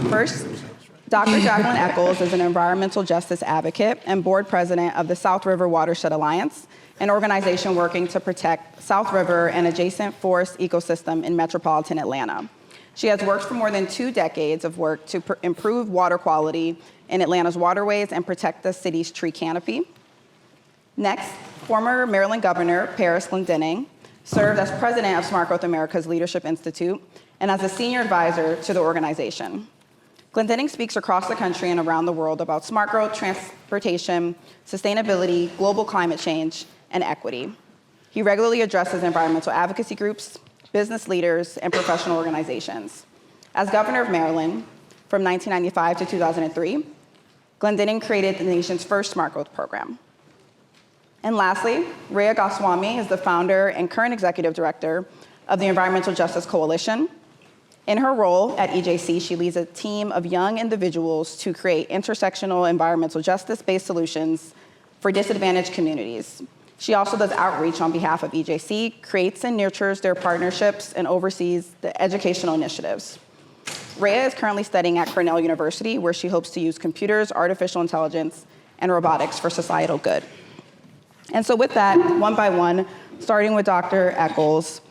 First, Dr. Jacqueline Eccles is an environmental justice advocate and board president of the South River Watershed Alliance, an organization working to protect South River and adjacent forest ecosystem in metropolitan Atlanta. She has worked for more than 2 decades of work to improve water quality in Atlanta's waterways and protect the city's tree canopy. Next, former Maryland Governor Paris Glendening served as president of Smart Growth America's Leadership Institute and as a senior advisor to the organization. Glendening speaks across the country and around the world about smart growth, transportation, sustainability, global climate change, and equity. He regularly addresses environmental advocacy groups, business leaders, and professional organizations. As governor of Maryland from 1995 to 2003, Glendening created the nation's first smart growth program. And lastly, Rhea Goswami is the founder and current executive director of the Environmental Justice Coalition. In her role at EJC, she leads a team of young individuals to create intersectional environmental justice-based solutions for disadvantaged communities. She also does outreach on behalf of EJC, creates and nurtures their partnerships, and oversees the educational initiatives. Rhea is currently studying at Cornell University, where she hopes to use computers, artificial intelligence, and robotics for societal good. And so with that, one by one, starting with Dr. Eccles,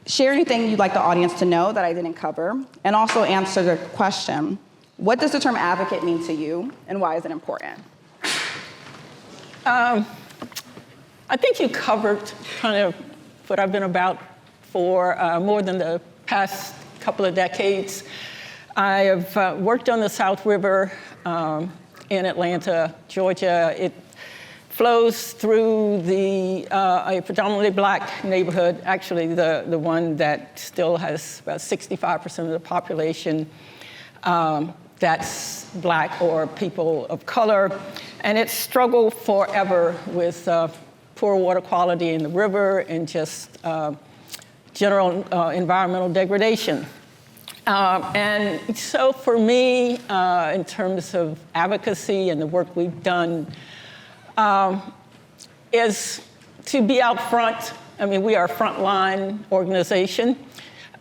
share anything you'd like the audience to know that I didn't cover, and also answer the question, what does the term advocate mean to you, and why is it important? I think you covered kind of what I've been about for more than the past couple of decades. I have worked on the South River in Atlanta, Georgia. It flows through a predominantly black neighborhood, actually the one that still has about 65% of the population that's black or people of color. And it's struggled forever with poor water quality in the river and just general environmental degradation. And so for me, in terms of advocacy and the work we've done, is to be out front. I mean, we are a frontline organization.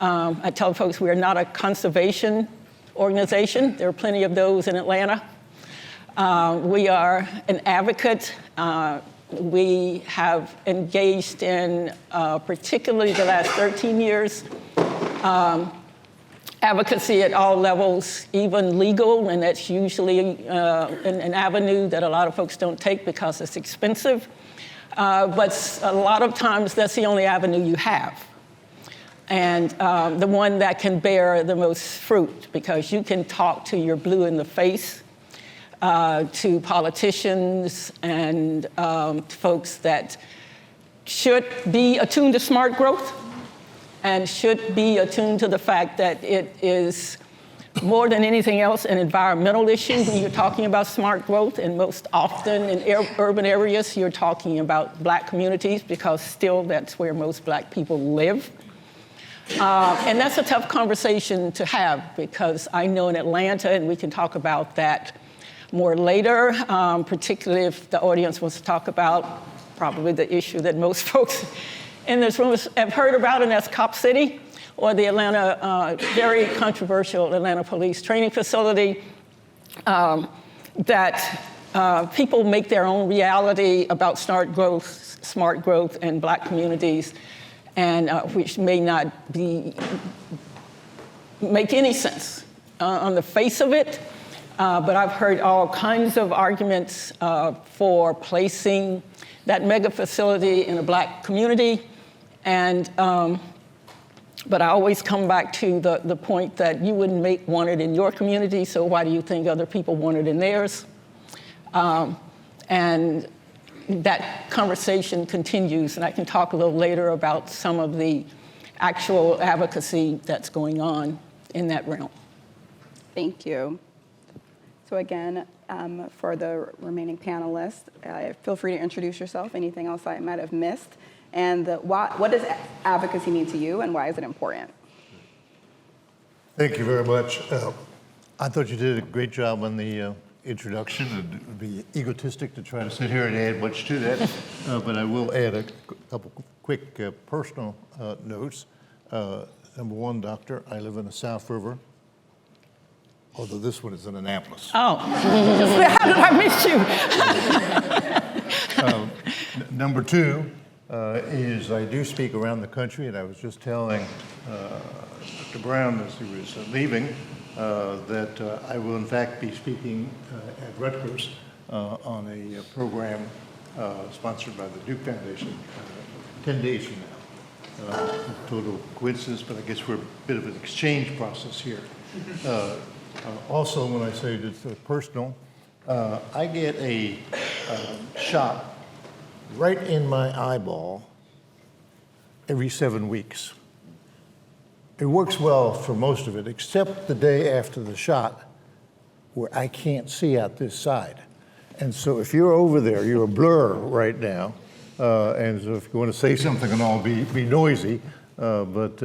I tell folks we are not a conservation organization. There are plenty of those in Atlanta. We are an advocate. We have engaged in, particularly the last 13 years, advocacy at all levels, even legal, and that's usually an avenue that a lot of folks don't take because it's expensive. But a lot of times that's the only avenue you have. And the one that can bear the most fruit, because you can talk to your blue in the face, to politicians and folks that should be attuned to smart growth and should be attuned to the fact that it is more than anything else an environmental issue when you're talking about smart growth, and most often in urban areas you're talking about black communities because still that's where most black people live. And that's a tough conversation to have because I know in Atlanta, and we can talk about that more later, particularly if the audience wants to talk about probably the issue that most folks in this room have heard about, and that's Cop City, or the Atlanta, very controversial Atlanta Police Training Facility, that people make their own reality about smart growth in black communities, and which may not make any sense on the face of it. But I've heard all kinds of arguments for placing that mega facility in a black community. And, but I always come back to the point that you wouldn't want it in your community, so why do you think other people want it in theirs? And that conversation continues, and I can talk a little later about some of the actual advocacy that's going on in that realm. Thank you. So again, for the remaining panelists, feel free to introduce yourself, anything else I might have missed, and what does advocacy mean to you, and why is it important? Thank you very much. I thought you did a great job on the introduction. It would be egotistic to try to sit here and add much to that, but I will add a couple quick personal notes. Number one, doctor, I live in the South River. although this one is in Annapolis. Oh, how did I miss you? Number two is I do speak around the country, and I was just telling Dr. Brown as he was leaving that I will in fact be speaking at Rutgers on a program sponsored by the Duke Foundation 10 days from now. Total coincidence, but I guess we're a bit of an exchange process here. Also, when I say it's personal, I get a shot right in my eyeball every 7 weeks. It works well for most of it, except the day after the shot, where I can't see out this side. And so if you're over there, you're a blur right now. And so if you want to say something and all, be noisy, but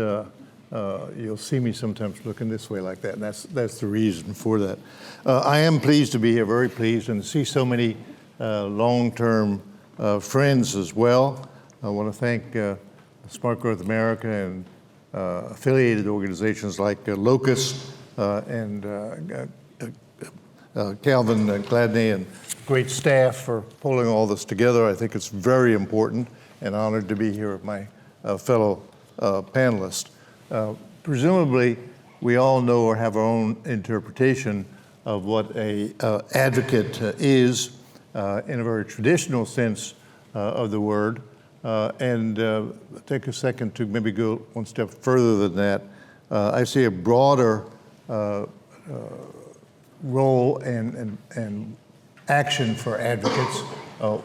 you'll see me sometimes looking this way like that, and that's the reason for that. I am pleased to be here, very pleased, and to see so many long-term friends as well. I want to thank Smart Growth America and affiliated organizations like Locus and Calvin Gladney and great staff for pulling all this together. I think it's very important, and honored to be here with my fellow panelists. Presumably, we all know or have our own interpretation of what an advocate is in a very traditional sense of the word. And take a second to maybe go one step further than that. I see a broader role and action for advocates,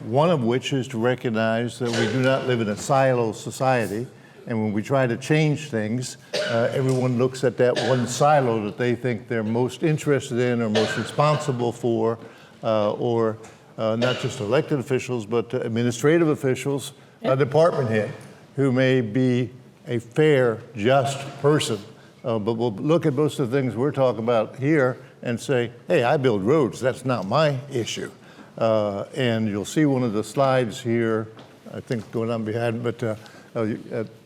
one of which is to recognize that we do not live in a silo society, and when we try to change things, everyone looks at that one silo that they think they're most interested in or most responsible for, or not just elected officials, but administrative officials, a department head, who may be a fair, just person, but will look at most of the things we're talking about here and say, hey, I build roads, that's not my issue. And you'll see one of the slides here, I think going on behind, but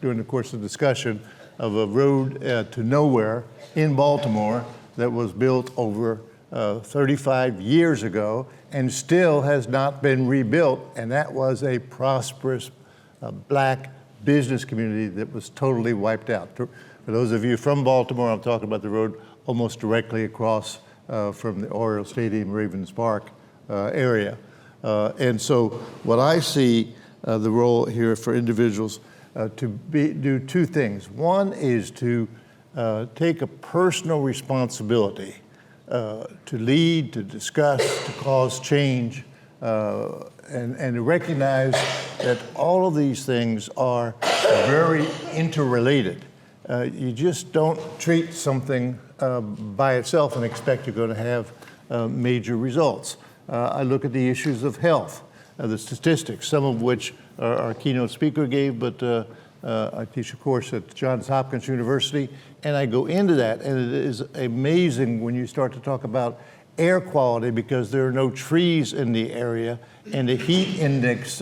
during the course of the discussion, of a road to nowhere in Baltimore that was built over 35 years ago and still has not been rebuilt, and that was a prosperous black business community that was totally wiped out. For those of you from Baltimore, I'm talking about the road almost directly across from the Oriole Stadium, Ravens Park area. And so what I see the role here for individuals to do two things. One is to take a personal responsibility to lead, to discuss, to cause change, and to recognize that all of these things are very interrelated. You just don't treat something by itself and expect you're going to have major results. I look at the issues of health, the statistics, some of which our keynote speaker gave, but I teach a course at Johns Hopkins University, and I go into that, and it is amazing when you start to talk about air quality because there are no trees in the area, and the heat index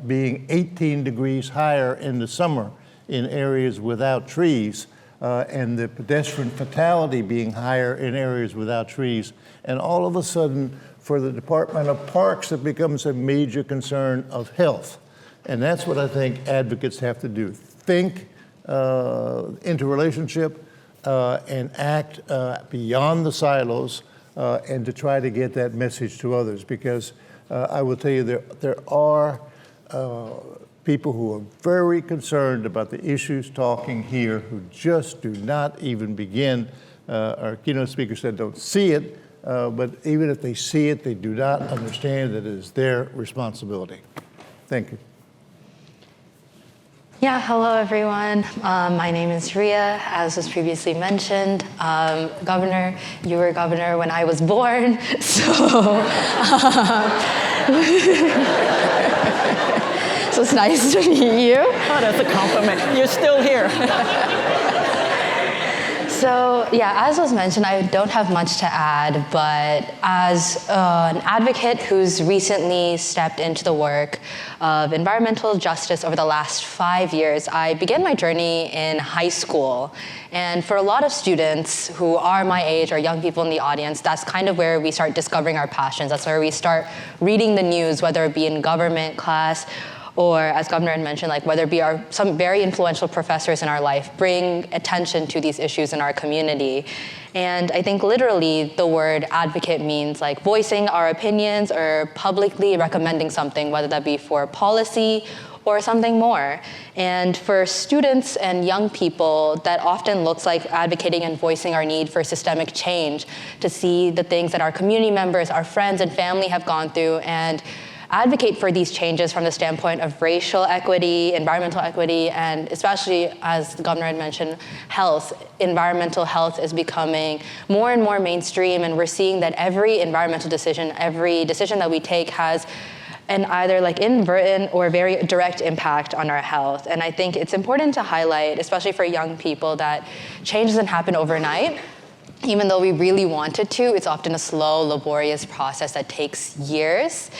being 18 degrees higher in the summer in areas without trees, and the pedestrian fatality being higher in areas without trees. And all of a sudden, for the Department of Parks, it becomes a major concern of health. And that's what I think advocates have to do. Think interrelationship and act beyond the silos and to try to get that message to others. Because I will tell you, there are people who are very concerned about the issues talking here who just do not even begin. Our keynote speaker said don't see it, but even if they see it, they do not understand that it is their responsibility. Thank you. Yeah, hello everyone. My name is Ria, as was previously mentioned. Governor, you were governor when I was born, so so it's nice to meet you. Oh, that's a compliment. You're still here. So yeah, as was mentioned, I don't have much to add, but as an advocate who's recently stepped into the work of environmental justice over the last 5 years, I began my journey in high school. And for a lot of students who are my age or young people in the audience, that's kind of where we start discovering our passions. That's where we start reading the news, whether it be in government class, or as Governor had mentioned, like whether it be some very influential professors in our life bring attention to these issues in our community. And I think literally the word advocate means like voicing our opinions or publicly recommending something, whether that be for policy or something more. And for students and young people, that often looks like advocating and voicing our need for systemic change, to see the things that our community members, our friends and family have gone through, and advocate for these changes from the standpoint of racial equity, environmental equity, and especially, as the governor had mentioned, health. Environmental health is becoming more and more mainstream, and we're seeing that every environmental decision, every decision that we take has an either like inadvertent or very direct impact on our health. And I think it's important to highlight, especially for young people, that change doesn't happen overnight. Even though we really want it to, it's often a slow, laborious process that takes years.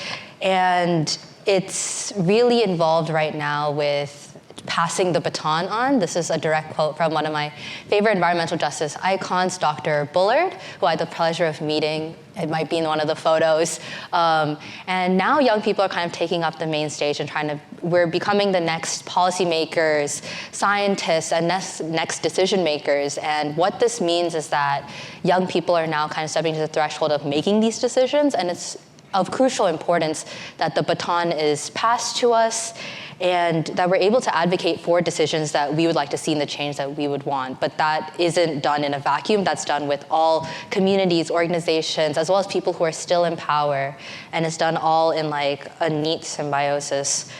And it's really involved right now with passing the baton on. This is a direct quote from one of my favorite environmental justice icons, Dr. Bullard, who I had the pleasure of meeting. It might be in one of the photos. And now young people are kind of taking up the main stage and we're becoming the next policymakers, scientists, and next decision makers. And what this means is that young people are now kind of stepping to the threshold of making these decisions, and it's of crucial importance that the baton is passed to us and that we're able to advocate for decisions that we would like to see in the change that we would want. But that isn't done in a vacuum. That's done with all communities, organizations, as well as people who are still in power. And it's done all in like a neat symbiosis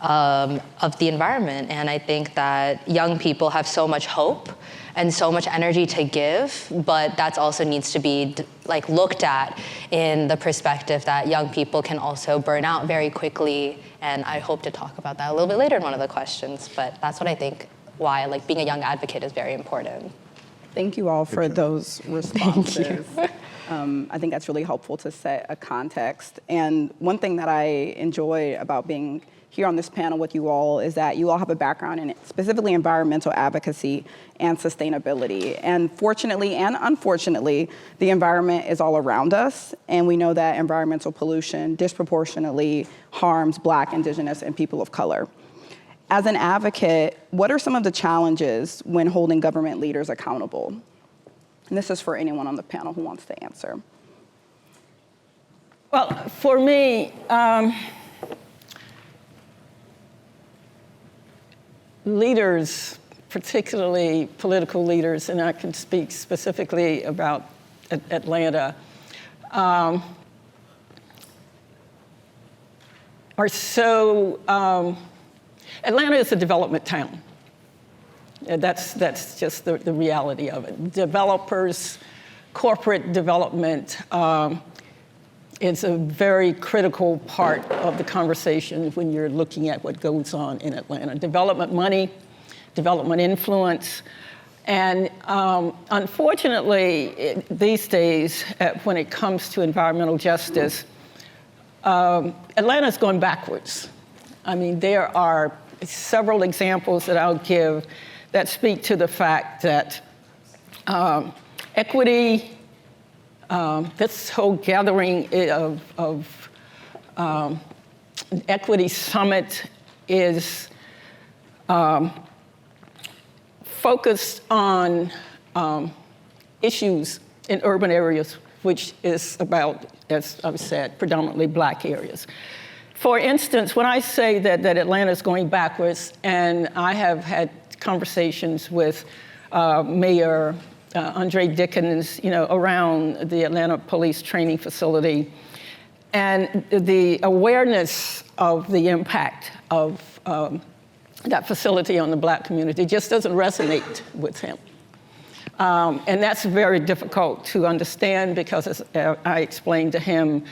of the environment. And I think that young people have so much hope and so much energy to give, but that also needs to be like looked at in the perspective that young people can also burn out very quickly. And I hope to talk about that a little bit later in one of the questions, but that's what I think why like being a young advocate is very important. Thank you all for those responses. Thank you. I think that's really helpful to set a context. And one thing that I enjoy about being here on this panel with you all is that you all have a background in specifically environmental advocacy and sustainability. And fortunately and unfortunately, the environment is all around us, and we know that environmental pollution disproportionately harms Black, Indigenous, and people of color. As an advocate, what are some of the challenges when holding government leaders accountable? And this is for anyone on the panel who wants to answer. Well, for me, leaders, particularly political leaders, and I can speak specifically about Atlanta, are so, Atlanta is a development town. That's just the reality of it. Developers, corporate development is a very critical part of the conversation when you're looking at what goes on in Atlanta. Development money, development influence, and unfortunately, these days, when it comes to environmental justice, Atlanta's going backwards. I mean, there are several examples that I'll give that speak to the fact that equity, this whole gathering of equity summit is focused on issues in urban areas, which is about, as I've said, predominantly Black areas. For instance, when I say that Atlanta is going backwards, and I have had conversations with Mayor Andre Dickens, around the Atlanta Police Training Facility, and the awareness of the impact of that facility on the Black community just doesn't resonate with him. And that's very difficult to understand because, as I explained to him,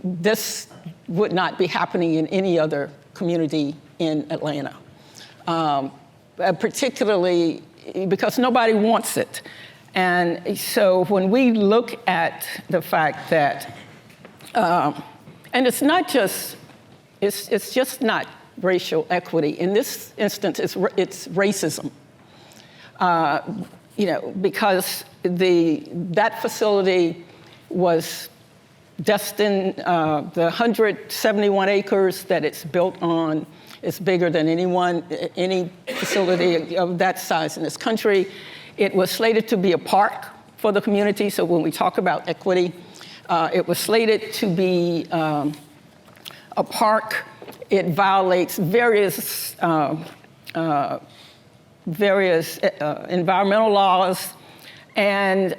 this would not be happening in any other community in Atlanta, particularly because nobody wants it. And so when we look at the fact that, and it's just not racial equity. In this instance, it's racism. Because that facility was destined, the 171 acres that it's built on is bigger than any facility of that size in this country. It was slated to be a park for the community, so when we talk about equity, it was slated to be a park. It violates various environmental laws, and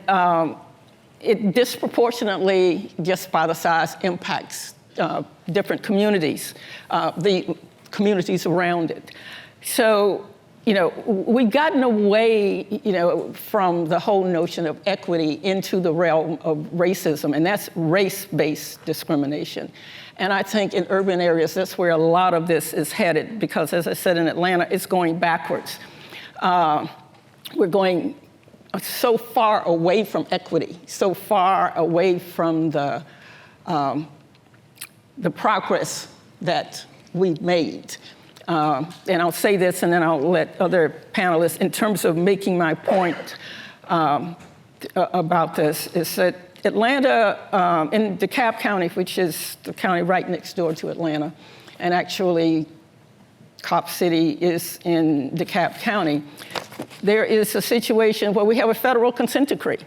it disproportionately, just by the size, impacts different communities, the communities around it. So, we've gotten away, from the whole notion of equity into the realm of racism, and that's race-based discrimination. And I think in urban areas, that's where a lot of this is headed, because as I said, in Atlanta, it's going backwards. We're going so far away from equity, so far away from the progress that we've made. And I'll say this, and then I'll let other panelists, in terms of making my point about this, is that Atlanta, in DeKalb County, which is the county right next door to Atlanta, and actually Cop City is in DeKalb County, there is a situation where we have a federal consent decree.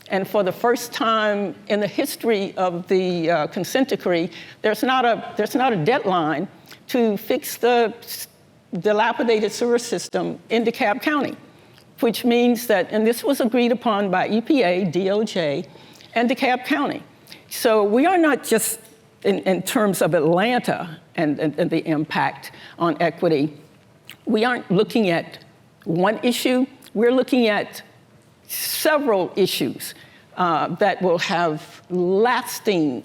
And for the first time in the history of the consent decree, there's not a deadline to fix the dilapidated sewer system in DeKalb County, which means that, and this was agreed upon by EPA, DOJ, and DeKalb County. So we are not just, in terms of Atlanta and the impact on equity, we aren't looking at one issue, we're looking at several issues that will have lasting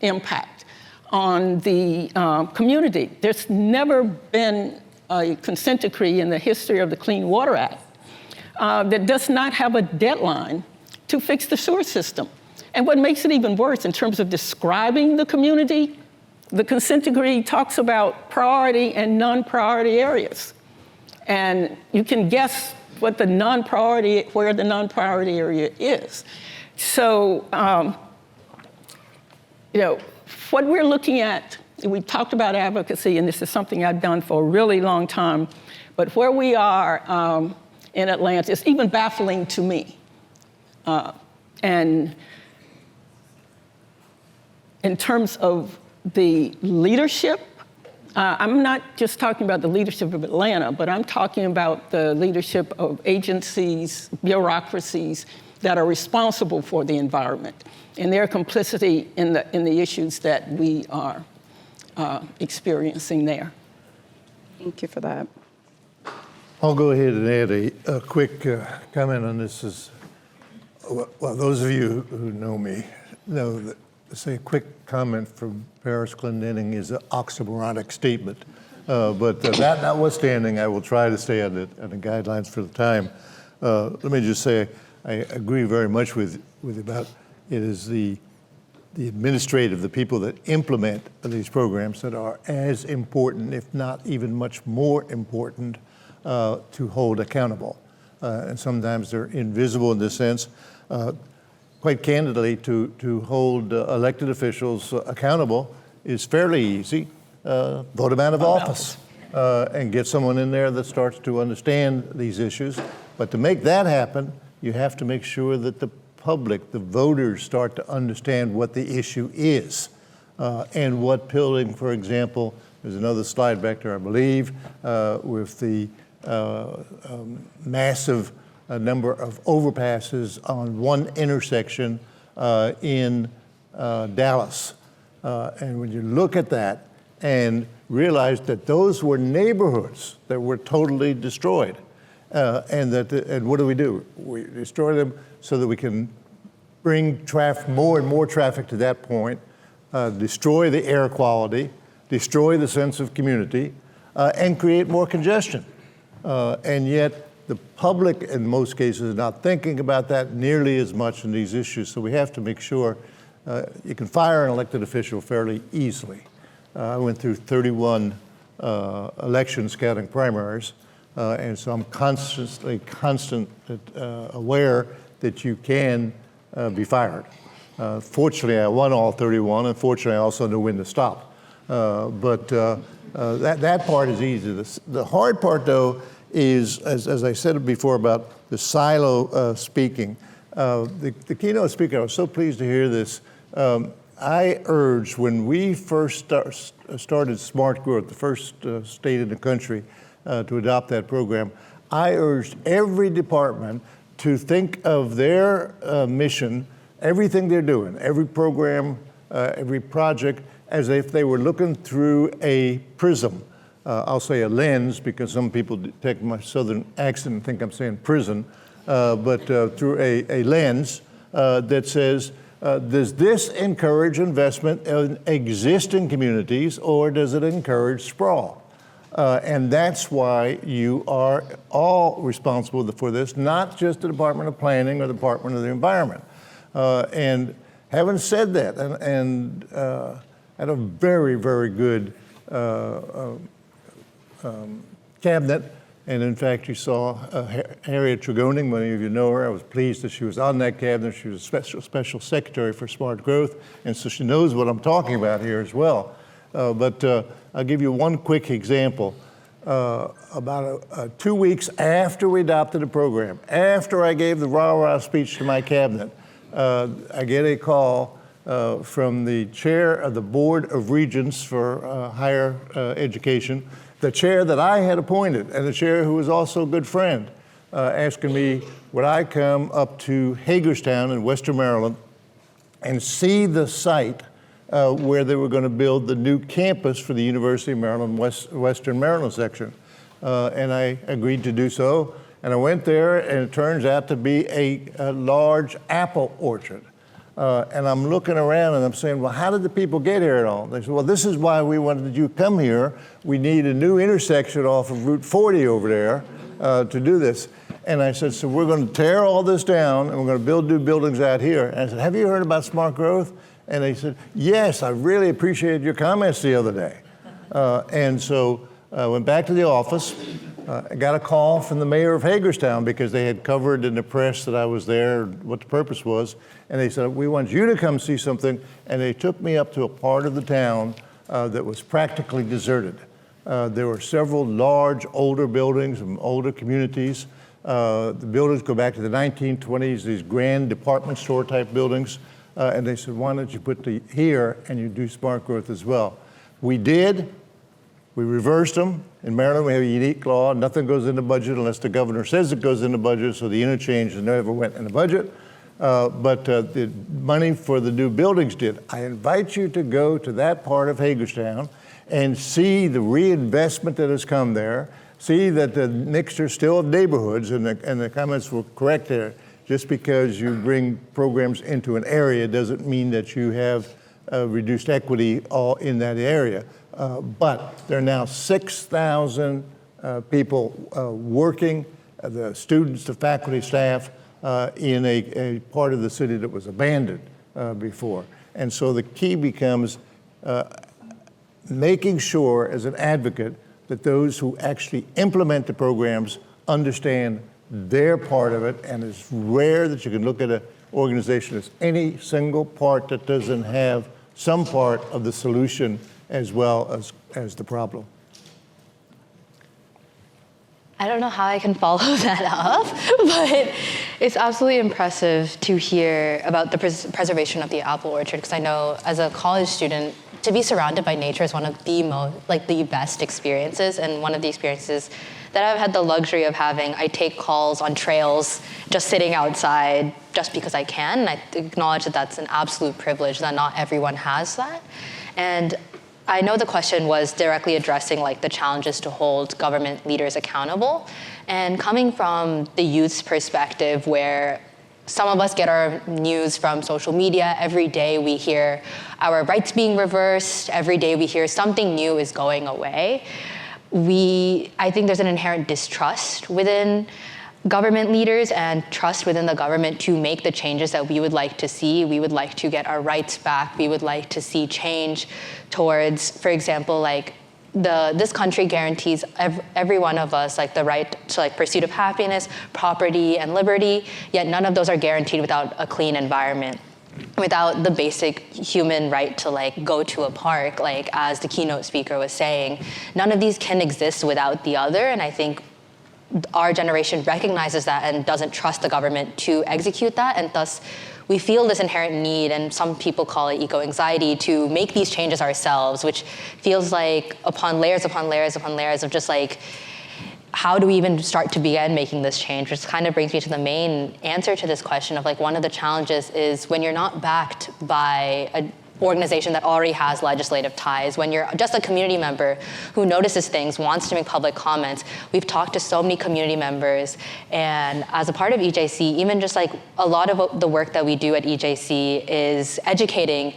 impact on the community. There's never been a consent decree in the history of the Clean Water Act that does not have a deadline to fix the sewer system. And what makes it even worse in terms of describing the community, the consent decree talks about priority and non-priority areas. And you can guess what where the non-priority area is. So, what we're looking at, we talked about advocacy, and this is something I've done for a really long time, but where we are in Atlanta is even baffling to me. And in terms of the leadership, I'm not just talking about the leadership of Atlanta, but I'm talking about the leadership of agencies, bureaucracies that are responsible for the environment and their complicity in the issues that we are experiencing there. Thank you for that. I'll go ahead and add a quick comment on this. Well, those of you who know me know that, say, a quick comment from Paris Glendenning is an oxymoronic statement. But that notwithstanding, I will try to stay on the guidelines for the time. Let me just say, I agree very much with about it is the administrative, the people that implement these programs that are as important, if not even much more important, to hold accountable. And sometimes they're invisible in this sense. Quite candidly, to hold elected officials accountable is fairly easy. Vote them out of office and get someone in there that starts to understand these issues. But to make that happen, you have to make sure that the public, the voters, start to understand what the issue is and what pilling, for example, there's another slide back there, I believe, with the massive number of overpasses on one intersection in Dallas. And when you look at that and realize that those were neighborhoods that were totally destroyed, and what do? We destroy them so that we can bring more and more traffic to that point, destroy the air quality, destroy the sense of community, and create more congestion. And yet, the public, in most cases, is not thinking about that nearly as much in these issues. So we have to make sure you can fire an elected official fairly easily. I went through 31 election scouting primaries, and so I'm constantly aware that you can be fired. Fortunately, I won all 31. Unfortunately, I also knew when to stop. But that part is easy. The hard part, though, is, as I said before about the silo speaking. The keynote speaker, I was so pleased to hear this. I urged, when we first started Smart Growth, the first state in the country to adopt that program, I urged every department to think of their mission, everything they're doing, every program, every project, as if they were looking through a prism. I'll say a lens, because some people take my southern accent and think I'm saying prison, but through a lens that says, does this encourage investment in existing communities, or does it encourage sprawl? And that's why you are all responsible for this, not just the Department of Planning or the Department of the Environment. And having said that, and had a very, very good cabinet, and in fact, you saw Harriet Tregoning, many of you know her. I was pleased that she was on that cabinet. She was special secretary for Smart Growth, and so she knows what I'm talking about here as well. But I'll give you one quick example. About 2 weeks after we adopted the program, after I gave the rah-rah speech to my cabinet, I get a call from the chair of the Board of Regents for Higher Education, the chair that I had appointed, and the chair who was also a good friend, asking me, would I come up to Hagerstown in Western Maryland and see the site where they were going to build the new campus for the University of Maryland, Western Maryland section. And I agreed to do so. And I went there, and it turns out to be a large apple orchard. And I'm looking around and I'm saying, well, how did the people get here at all? They said, well, this is why we wanted you to come here. We need a new intersection off of Route 40 over there to do this. And I said, so we're going to tear all this down and we're going to build new buildings out here. And I said, have you heard about Smart Growth? And they said, yes, I really appreciated your comments the other day. And so I went back to the office. I got a call from the mayor of Hagerstown because they had covered in the press that I was there, what the purpose was. And they said, we want you to come see something. And they took me up to a part of the town that was practically deserted. There were several large, older buildings and older communities. The buildings go back to the 1920s, these grand department store type buildings. And they said, why don't you put the here and you do Smart Growth as well? We did. We reversed them. In Maryland, we have a unique law. Nothing goes in the budget unless the governor says it goes in the budget, so the interchange never went in the budget. But the money for the new buildings did. I invite you to go to that part of Hagerstown and see the reinvestment that has come there, see that the mixture still of neighborhoods, and the comments were correct there. Just because you bring programs into an area doesn't mean that you have reduced equity all in that area. But there are now 6,000 people working, the students, the faculty, staff, in a part of the city that was abandoned before. And so the key becomes making sure as an advocate that those who actually implement the programs understand their part of it, and it's rare that you can look at an organization as any single part that doesn't have some part of the solution as well as the problem. I don't know how I can follow that up, but it's absolutely impressive to hear about the preservation of the apple orchard, because I know as a college student, to be surrounded by nature is one of the the best experiences, and one of the experiences that I've had the luxury of having. I take calls on trails, just sitting outside, just because I can, and I acknowledge that that's an absolute privilege, that not everyone has that. And I know the question was directly addressing the challenges to hold government leaders accountable. And coming from the youth's perspective, where some of us get our news from social media, every day we hear our rights being reversed, every day we hear something new is going away. I think there's an inherent distrust within government leaders and trust within the government to make the changes that we would like to see. We would like to get our rights back. We would like to see change towards, for example, like this country guarantees every one of us like the right to like pursuit of happiness, property, and liberty, yet none of those are guaranteed without a clean environment, without the basic human right to like go to a park, like as the keynote speaker was saying. None of these can exist without the other, and I think our generation recognizes that and doesn't trust the government to execute that, and thus we feel this inherent need, and some people call it eco-anxiety, to make these changes ourselves, which feels like upon layers upon layers upon layers of just like, how do we even start to begin making this change? Which kind of brings me to the main answer to this question of like, one of the challenges is when you're not backed by an organization that already has legislative ties, when you're just a community member who notices things, wants to make public comments. We've talked to so many community members, and as a part of EJC, even just like a lot of the work that we do at EJC is educating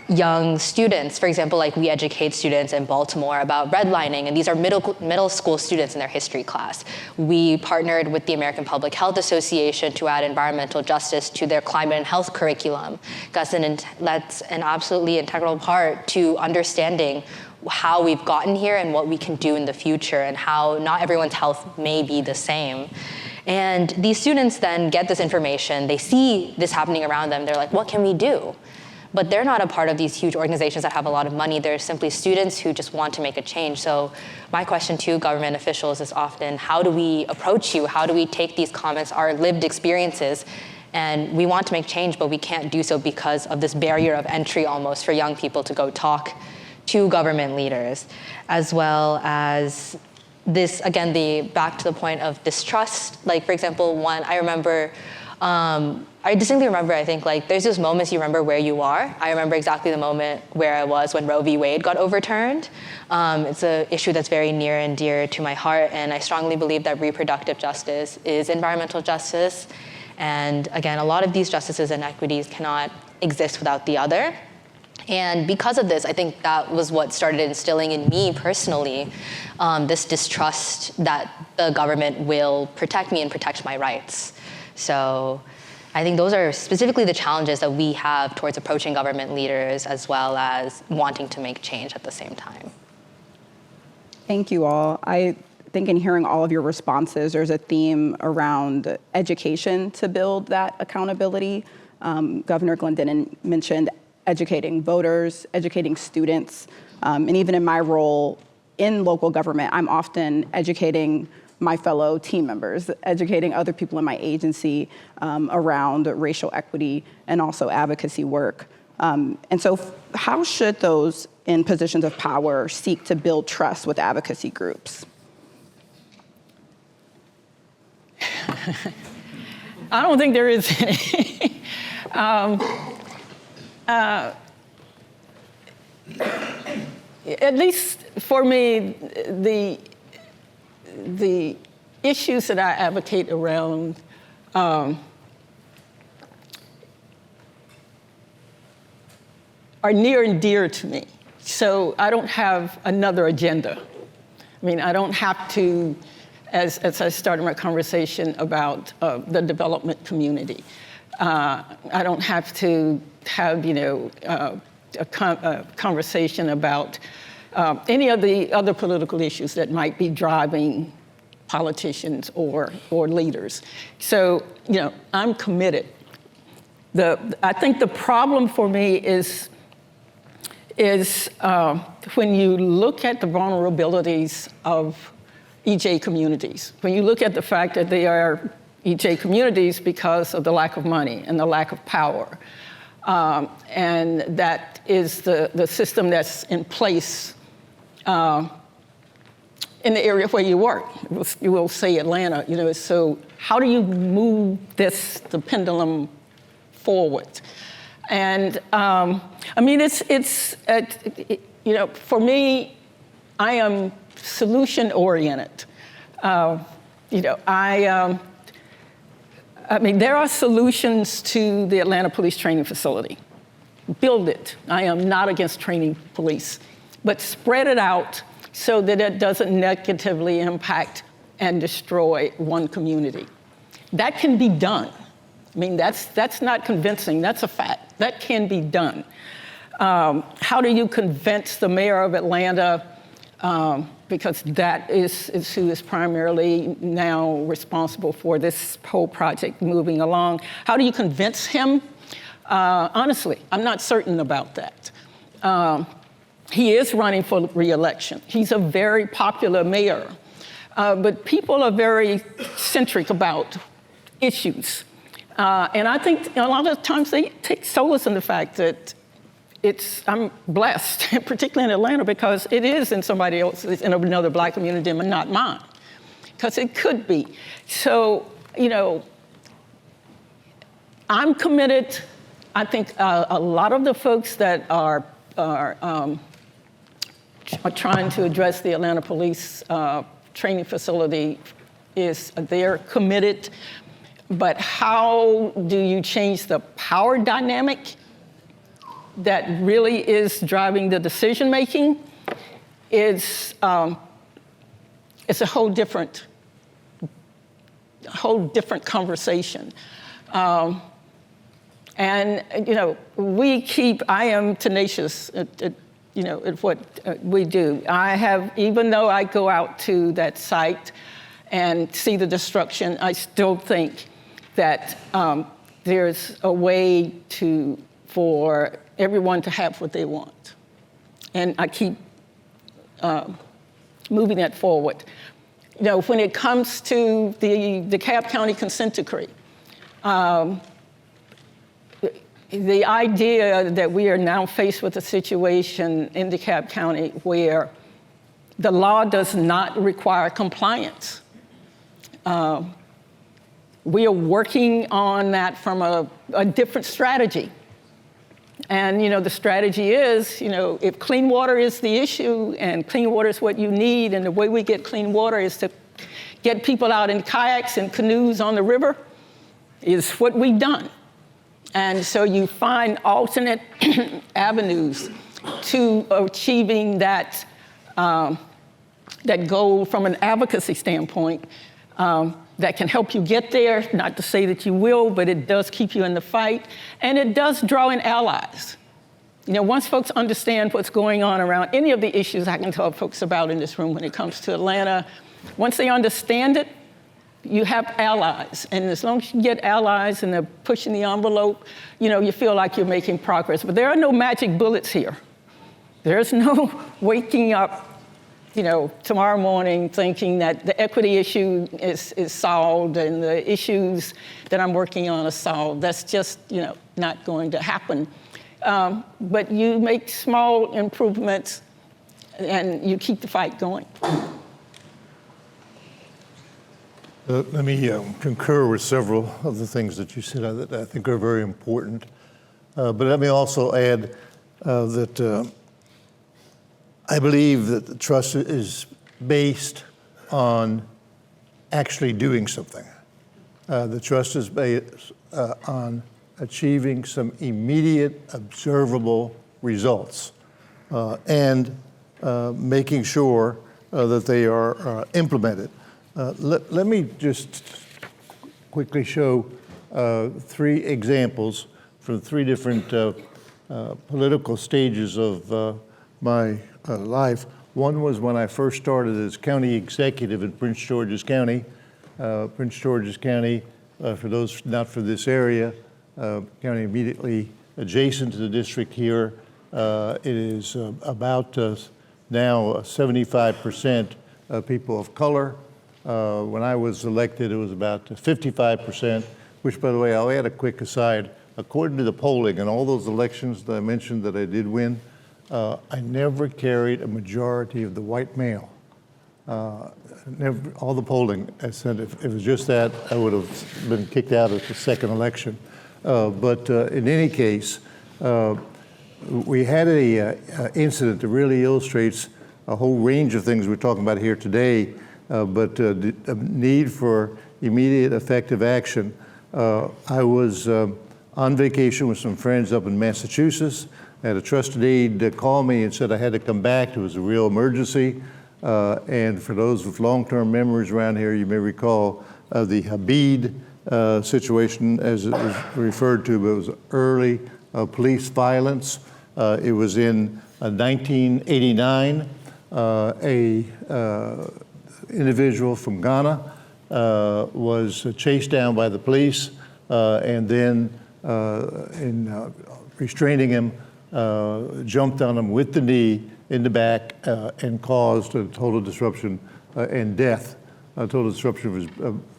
young students. For example, like we educate students in Baltimore about redlining, and these are middle school students in their history class. We partnered with the American Public Health Association to add environmental justice to their climate and health curriculum. That's an absolutely integral part to understanding how we've gotten here and what we can do in the future, and how not everyone's health may be the same. And these students then get this information, they see this happening around them, they're like, what can we do? But they're not a part of these huge organizations that have a lot of money. They're simply students who just want to make a change. So my question to government officials is often, how do we approach you? How do we take these comments, our lived experiences, and we want to make change, but we can't do so because of this barrier of entry almost for young people to go talk to government leaders, as well as this, again, back to the point of distrust. Like, for example, I remember, I distinctly remember, I think, like, there's those moments you remember where you are. I remember exactly the moment where I was when Roe v. Wade got overturned. It's an issue that's very near and dear to my heart, and I strongly believe that reproductive justice is environmental justice. And again, a lot of these justices and equities cannot exist without the other. And because of this, I think that was what started instilling in me personally this distrust that the government will protect me and protect my rights. So I think those are specifically the challenges that we have towards approaching government leaders, as well as wanting to make change at the same time. Thank you all. I think in hearing all of your responses, there's a theme around education to build that accountability. Governor Glendinning mentioned educating voters, educating students, and even in my role in local government, I'm often educating my fellow team members, educating other people in my agency around racial equity and also advocacy work. And so how should those in positions of power seek to build trust with advocacy groups? I don't think there is any. At least for me, the issues that I advocate around are near and dear to me. So I don't have another agenda. I mean, I don't have to, as I started my conversation about the development community, I don't have to have, a conversation about any of the other political issues that might be driving politicians or leaders. So, I'm committed. I think the problem for me is when you look at the vulnerabilities of EJ communities, when you look at the fact that they are EJ communities because of the lack of money and the lack of power, and that is the system that's in place in the area where you work. You will say Atlanta, so how do you move the pendulum forward? And for me, I am solution oriented. There are solutions to the Atlanta Police Training Facility. Build it. I am not against training police, but spread it out so that it doesn't negatively impact and destroy one community. That can be done. I mean, that's not convincing, that's a fact. That can be done. How do you convince the mayor of Atlanta, because that is who is primarily now responsible for this whole project moving along. How do you convince him? Honestly, I'm not certain about that. He is running for re-election. He's a very popular mayor. But people are very centric about issues. And I think a lot of times they take solace in the fact that I'm blessed, particularly in Atlanta, because it is in somebody else's, in another Black community, but not mine, because it could be. So, I'm committed. I think a lot of the folks that are trying to address the Atlanta Police training facility they're committed. But how do you change the power dynamic that really is driving the decision making? It's a whole different conversation. And I am tenacious at what we do. Even though I go out to that site and see the destruction, I still think that there's a way for everyone to have what they want. And I keep moving that forward. When it comes to the DeKalb County consent decree, the idea that we are now faced with a situation in DeKalb County where the law does not require compliance. We are working on that from a different strategy. And, the strategy is, if clean water is the issue and clean water is what you need, and the way we get clean water is to get people out in kayaks and canoes on the river, is what we've done. And so you find alternate avenues to achieving that goal from an advocacy standpoint that can help you get there. Not to say that you will, but it does keep you in the fight. And it does draw in allies. Once folks understand what's going on around any of the issues I can tell folks about in this room when it comes to Atlanta, once they understand it, you have allies. And as long as you get allies and they're pushing the envelope, you feel like you're making progress. But there are no magic bullets here. There's no waking up, tomorrow morning thinking that the equity issue is solved and the issues that I'm working on are solved. That's just, not going to happen. But you make small improvements and you keep the fight going. Let me concur with several of the things that you said that I think are very important. But let me also add that I believe that the trust is based on actually doing something. The trust is based on achieving some immediate, observable results and making sure that they are implemented. Let me just quickly show 3 examples from 3 different political stages of my life. One was when I first started as county executive in Prince George's County. Prince George's County, for those not from this area, county immediately adjacent to the district here, it is about now 75% people of color. When I was elected, it was about 55%, which, by the way, I'll add a quick aside. According to the polling and all those elections that I mentioned that I did win, I never carried a majority of the white male. Never, all the polling, I said if it was just that, I would have been kicked out at the second election. But in any case, we had a incident that really illustrates a whole range of things we're talking about here today, but the need for immediate effective action. I was on vacation with some friends up in Massachusetts. I had a trusted aide call me and said I had to come back. It was a real emergency. And for those with long-term memories around here, you may recall the Habib situation, as it was referred to, but it was early police violence. It was in 1989. Individual from Ghana was chased down by the police, and then in restraining him, jumped on him with the knee in the back and caused a total disruption and death, a total disruption of his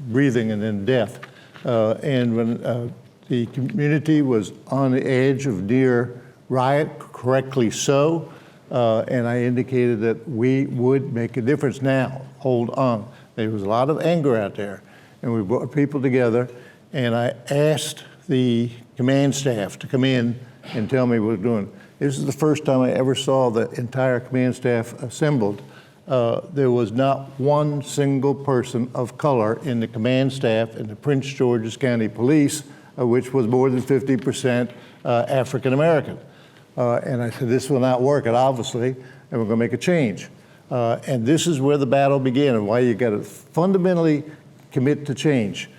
breathing and then death. And when the community was on the edge of near riot, correctly so, and I indicated that we would make a difference. Now, hold on. There was a lot of anger out there, and we brought people together, and I asked the command staff to come in and tell me what we're doing. This is the first time I ever saw the entire command staff assembled. There was not one single person of color in the command staff in the Prince George's County Police, which was more than 50% African American. And I said, this will not work, and obviously, and we're going to make a change. And this is where the battle began, and why you got to fundamentally commit to change.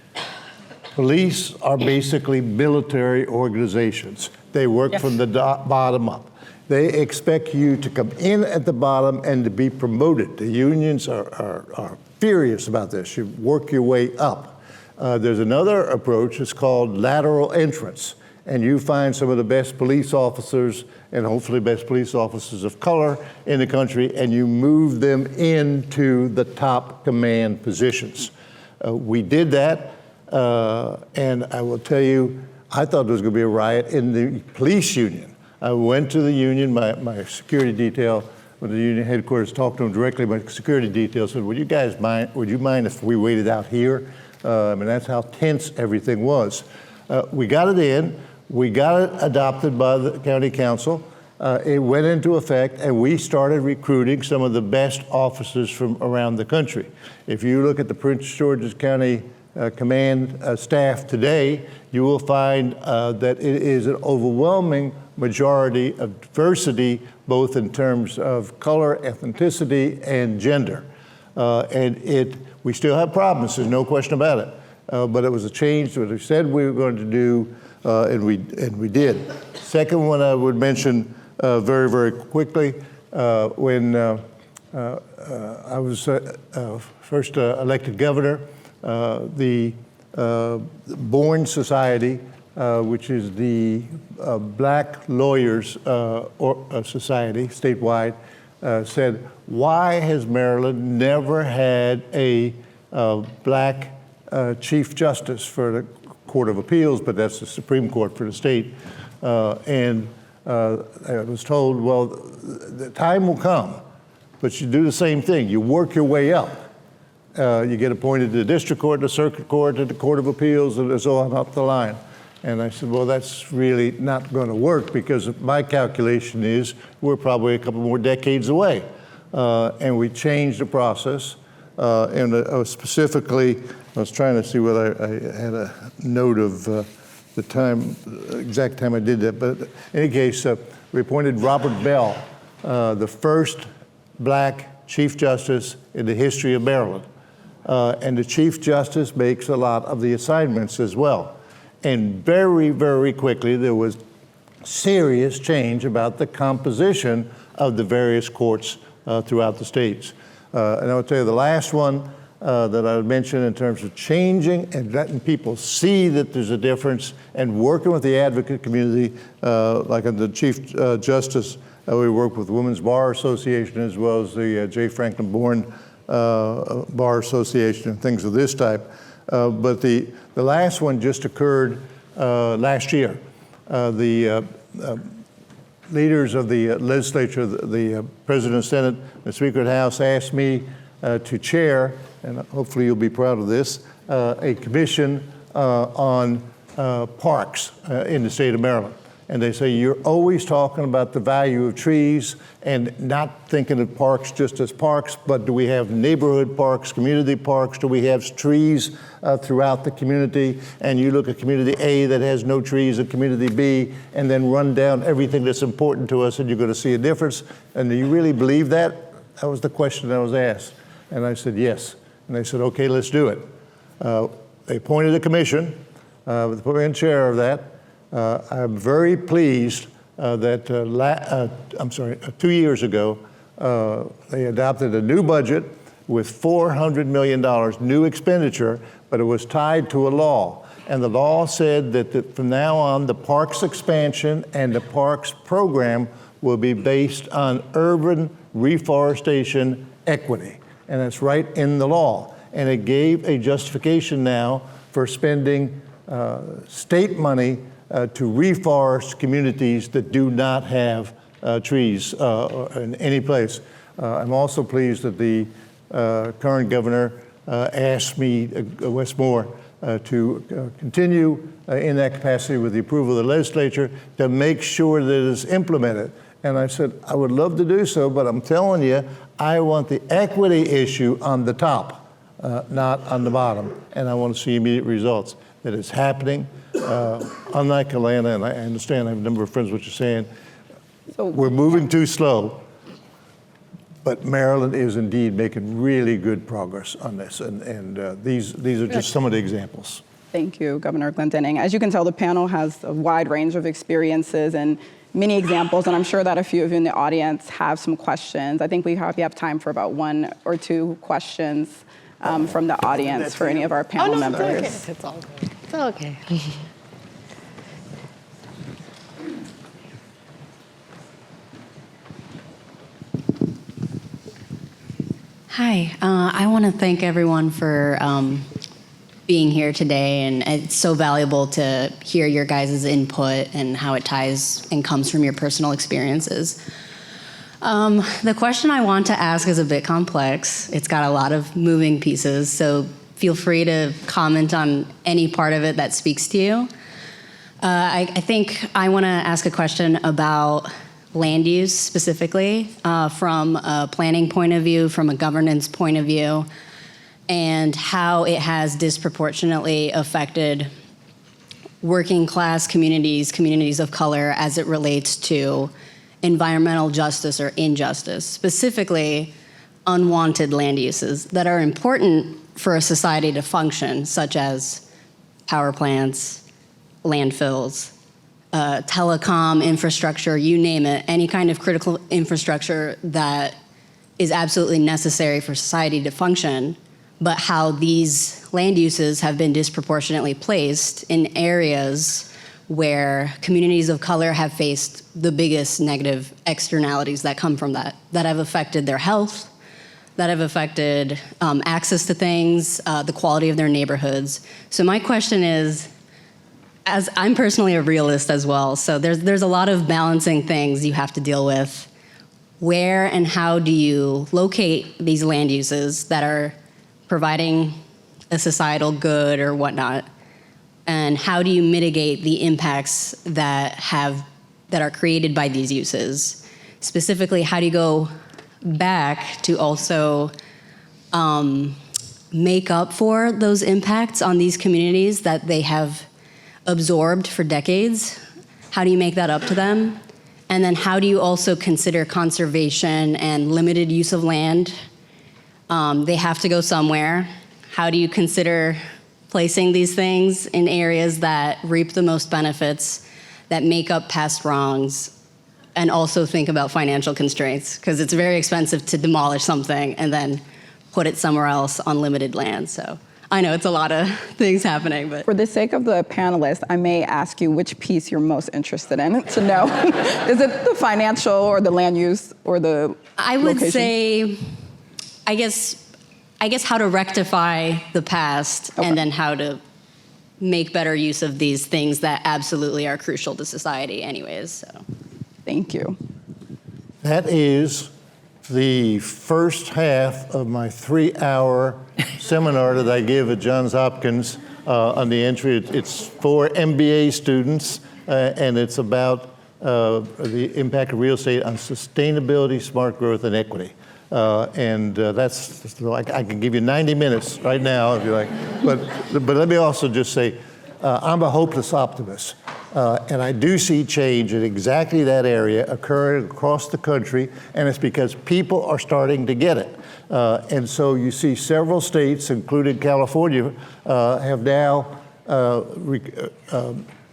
Police are basically military organizations. They work from the bottom up. They expect you to come in at the bottom and to be promoted. The unions are furious about this. You work your way up. There's another approach, it's called lateral entrance. And you find some of the best police officers and hopefully best police officers of color in the country, and you move them into the top command positions. We did that, and I will tell you, I thought there was going to be a riot in the police union. I went to the union, my security detail, when the union headquarters talked to them directly, my security detail said, would you mind if we waited out here? I mean, that's how tense everything was. We got it in. We got it adopted by the county council. It went into effect, and we started recruiting some of the best officers from around the country. If you look at the Prince George's County command staff today, you will find that it is an overwhelming majority of diversity, both in terms of color, ethnicity, and gender. We still have problems, there's no question about it. But it was a change that we said we were going to do, and we did. Second one I would mention very, very quickly, when I was first elected governor, the Born Society, which is the Black Lawyers Society statewide, said, why has Maryland never had a black Chief Justice for the Court of Appeals, but that's the Supreme Court for the state? And I was told, well, the time will come, but you do the same thing. You work your way up. You get appointed to the district court, the circuit court, to the Court of Appeals, and so on up the line. And I said, well, that's really not going to work, because my calculation is we're probably a couple more decades away. And we changed the process. And specifically, I was trying to see whether I had a note of the time, exact time I did that. But in any case, we appointed Robert Bell, the first black Chief Justice in the history of Maryland. And the Chief Justice makes a lot of the assignments as well. And very, very quickly, there was serious change about the composition of the various courts throughout the states. And I would tell you the last one that I would mention in terms of changing and letting people see that there's a difference, and working with the advocate community, like in the Chief Justice, we work with the Women's Bar Association as well as the J. Franklin Bourne Bar Association and things of this type. But the last one just occurred last year. The leaders of the legislature, the President of the Senate, the Speaker of the House asked me to chair, and hopefully you'll be proud of this, a commission on parks in the state of Maryland. And they say, you're always talking about the value of trees and not thinking of parks just as parks, but do we have neighborhood parks, community parks? Do we have trees throughout the community? And you look at community A that has no trees, and community B, and then run down everything that's important to us, and you're going to see a difference. And do you really believe that? That was the question I was asked. And I said, yes. And they said, okay, let's do it. they appointed a commission, with the chair of that. I'm very pleased that 2 years ago, they adopted a new budget with $400 million new expenditure, but it was tied to a law. And the law said that from now on, the parks expansion and the parks program will be based on urban reforestation equity. And that's right in the law. And it gave a justification now for spending state money to reforest communities that do not have trees in any place. I'm also pleased that the current governor asked me, Wes Moore, to continue in that capacity with the approval of the legislature to make sure that it is implemented. And I said, I would love to do so, but I'm telling you, I want the equity issue on the top, not on the bottom. And I want to see immediate results, that it's happening. Unlike Atlanta, and I understand, I have a number of friends what you're saying, we're moving too slow. But Maryland is indeed making really good progress on this, and these are just some of the examples. Thank you, Governor Glendening. As you can tell, the panel has a wide range of experiences and many examples, and I'm sure that a few of you in the audience have some questions. I think we have time for about 1 or 2 questions from the audience for any of our panel members. It's all good. It's all okay. Hi, I want to thank everyone for being here today, and it's so valuable to hear your guys' input and how it ties and comes from your personal experiences. The question I want to ask is a bit complex. It's got a lot of moving pieces, so feel free to comment on any part of it that speaks to you. I think I want to ask a question about land use specifically, from a planning point of view, from a governance point of view, and how it has disproportionately affected working class communities, communities of color, as it relates to environmental justice or injustice, specifically unwanted land uses that are important for a society to function, such as power plants, landfills, telecom infrastructure, you name it, any kind of critical infrastructure that is absolutely necessary for society to function, but how these land uses have been disproportionately placed in areas where communities of color have faced the biggest negative externalities that come from that have affected their health, that have affected access to things, the quality of their neighborhoods. So my question is, as I'm personally a realist as well, so there's a lot of balancing things you have to deal with. Where and how do you locate these land uses that are providing a societal good or whatnot? And how do you mitigate the impacts that are created by these uses? Specifically, how do you go back to also make up for those impacts on these communities that they have absorbed for decades? How do you make that up to them? And then how do you also consider conservation and limited use of land? They have to go somewhere. How do you consider placing these things in areas that reap the most benefits, that make up past wrongs, and also think about financial constraints? Because it's very expensive to demolish something and then put it somewhere else on limited land. So I know it's a lot of things happening, but. For the sake of the panelists, I may ask you which piece you're most interested in to know. Is it the financial or the land use or the I would location? say, I guess how to rectify the past, Okay. and then how to make better use of these things that absolutely are crucial to society anyways. So. Thank you. That is the first half of my 3-hour seminar that I give at Johns Hopkins on the entry. It's for MBA students, and it's about the impact of real estate on sustainability, smart growth, and equity. That's like, I can give you 90 minutes right now if you like. But let me also just say, I'm a hopeless optimist. And I do see change in exactly that area occurring across the country, and it's because people are starting to get it. And so you see several states, including California, have now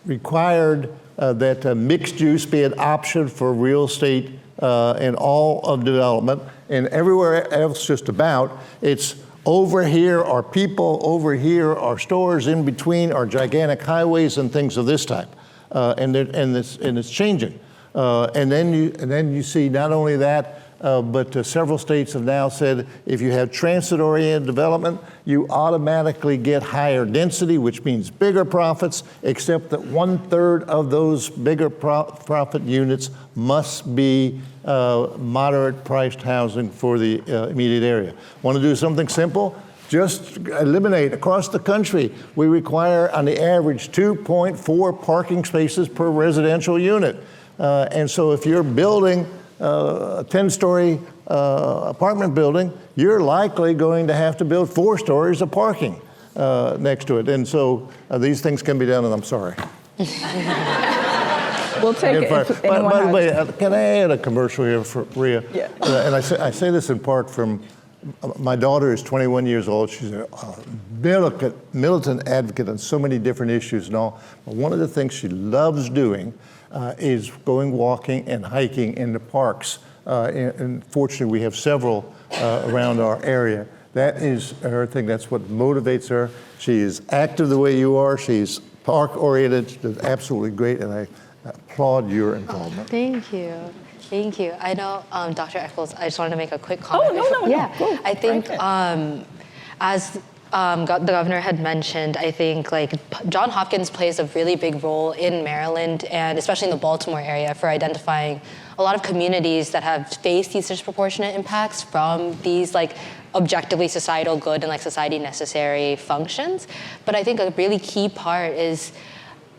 required that mixed use be an option for real estate in all of development, and everywhere else just about, it's over here are people, over here are stores, in between are gigantic highways and things of this type. And it's changing. And then you see not only that, but several states have now said if you have transit-oriented development, you automatically get higher density, which means bigger profits, except that 1/3 of those bigger profit units must be moderate-priced housing for the immediate area. Want to do something simple? Just eliminate across the country. We require, on the average, 2.4 parking spaces per residential unit. And so if you're building a 10-story apartment building, you're likely going to have to build 4 stories of parking next to it. And so these things can be done, and I'm sorry. We'll take it. If By the anyone way, has- can I add a commercial here for Rhea? Yeah. And I say this in part from, my daughter is 21 years old. She's a militant advocate on so many different issues and all. But one of the things she loves doing is going walking and hiking in the parks. And fortunately, we have several around our area. That is her thing. That's what motivates her. She is active the way you are. She's park-oriented. She's absolutely great, and I applaud your involvement. Thank you. Thank you. I know, Dr. Eccles, I just wanted to make a quick comment. No. Yeah, Go I think right ahead. as the governor had mentioned, I think like Johns Hopkins plays a really big role in Maryland and especially in the Baltimore area for identifying a lot of communities that have faced these disproportionate impacts from these like objectively societal good and like society necessary functions. But I think a really key part is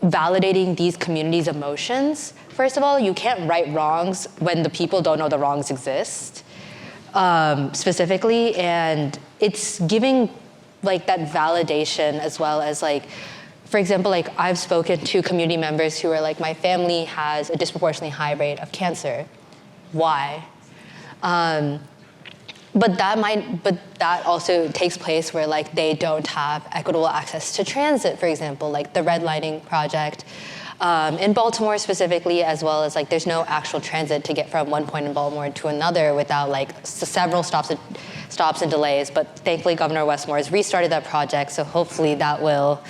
validating these communities' emotions. First of all, you can't right wrongs when the people don't know the wrongs exist, specifically, and it's giving like that validation as well as like, for example, like I've spoken to community members who are like, my family has a disproportionately high rate of cancer. Why? But that also takes place where like they don't have equitable access to transit, for example, like the redlining project in Baltimore specifically, as well as like there's no actual transit to get from one point in Baltimore to another without like several stops and delays. But thankfully, Governor Westmore has restarted that project, so hopefully that will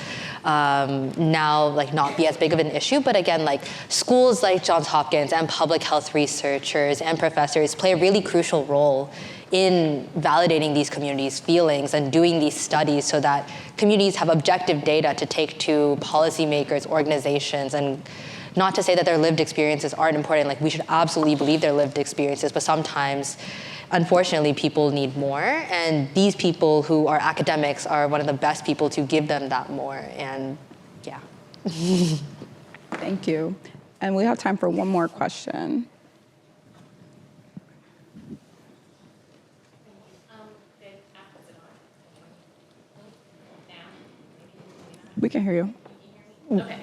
now like not be as big of an issue. But again, like schools like Johns Hopkins and public health researchers and professors play a really crucial role in validating these communities' feelings and doing these studies so that communities have objective data to take to policymakers, organizations, and not to say that their lived experiences aren't important. Like we should absolutely believe their lived experiences, but sometimes, unfortunately, people need more, and these people who are academics are one of the best people to give them that more, and yeah. Thank you. And we have time for one more question. We can hear you. Okay.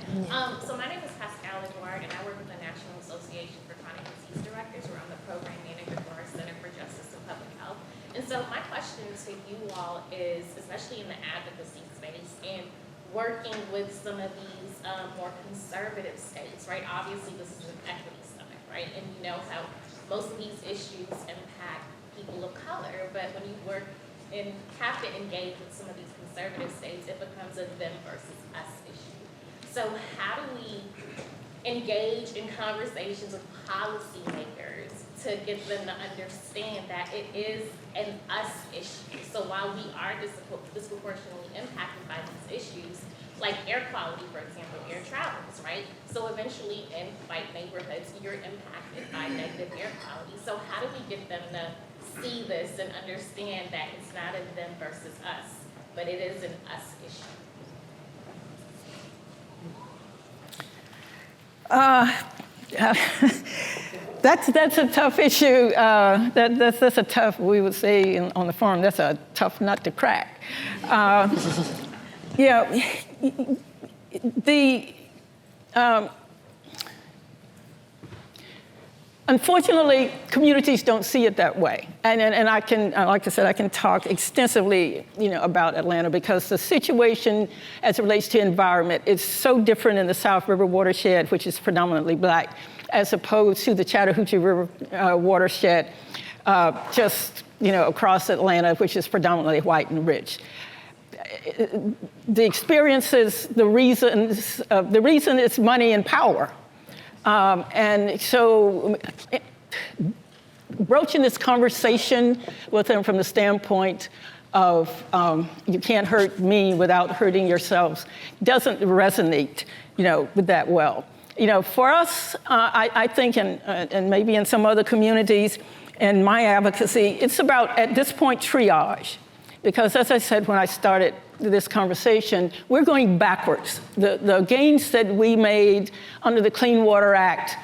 So my name is Pascal Edouard, and I work with the National Association for Chronic Disease Directors, where I'm the program manager for our Center for Justice and Public Health. And so my question to you all is, especially in the advocacy space and working with some of these more conservative states, right? Obviously, this is an equity summit, right? And you know how most of these issues impact people of color, but when you work and have to engage with some of these conservative states, it becomes a them versus us issue. So how do we engage in conversations with policymakers to get them to understand that it is an us issue? So while we are disproportionately impacted by these issues, like air quality, for example, air travels, right? So eventually in white neighborhoods, you're impacted by negative air quality. So how do we get them to see this and understand that it's not a them versus us, but it is an us issue? That's a tough issue. That's a tough, we would say on the forum, that's a tough nut to crack. Unfortunately, communities don't see it that way. And I can, like I said, I can talk extensively, about Atlanta because the situation as it relates to environment is so different in the South River watershed, which is predominantly Black, as opposed to the Chattahoochee River watershed, just, across Atlanta, which is predominantly white and rich. The experiences, the reason is money and power. And so broaching this conversation with them from the standpoint of you can't hurt me without hurting yourselves doesn't resonate, with that well. For us, I think, and maybe in some other communities, and my advocacy, it's about, at this point, triage. Because as I said when I started this conversation, we're going backwards. The gains that we made under the Clean Water Act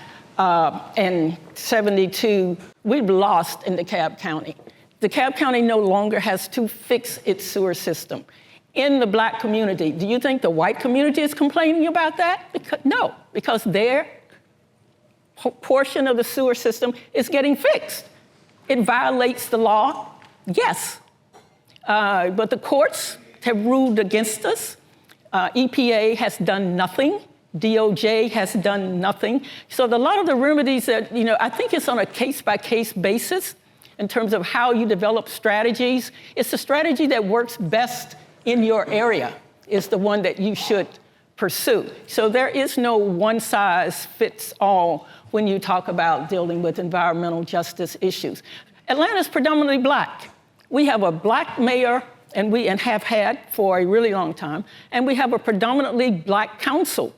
in '72, we've lost in DeKalb County. DeKalb County no longer has to fix its sewer system. In the Black community, do you think the white community is complaining about that? No, because their portion of the sewer system is getting fixed. It violates the law, yes. But the courts have ruled against us. EPA has done nothing. DOJ has done nothing. So a lot of the remedies that, I think it's on a case-by-case basis in terms of how you develop strategies. It's the strategy that works best in your area is the one that you should pursue. So there is no one-size-fits-all when you talk about dealing with environmental justice issues. Atlanta is predominantly Black. We have a Black mayor, and have had for a really long time, and we have a predominantly Black council,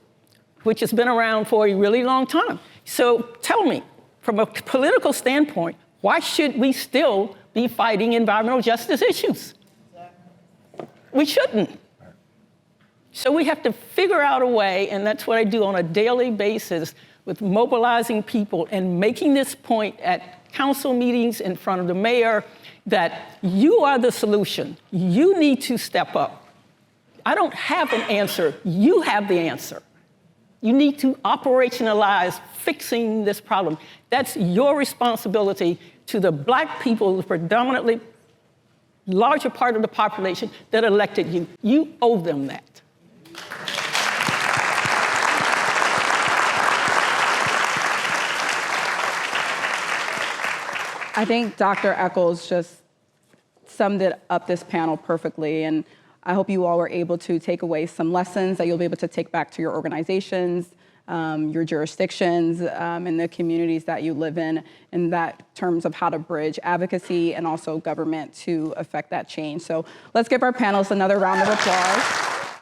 which has been around for a really long time. So tell me, from a political standpoint, why should we still be fighting environmental justice issues? We shouldn't. So we have to figure out a way, and that's what I do on a daily basis with mobilizing people and making this point at council meetings in front of the mayor, that you are the solution. You need to step up. I don't have an answer. You have the answer. You need to operationalize fixing this problem. That's your responsibility to the Black people, the predominantly larger part of the population that elected you. You owe them that. I think Dr. Eccles just summed it up this panel perfectly, and I hope you all were able to take away some lessons that you'll be able to take back to your organizations, your jurisdictions, and the communities that you live in that terms of how to bridge advocacy and also government to affect that change. So let's give our panelists another round of applause.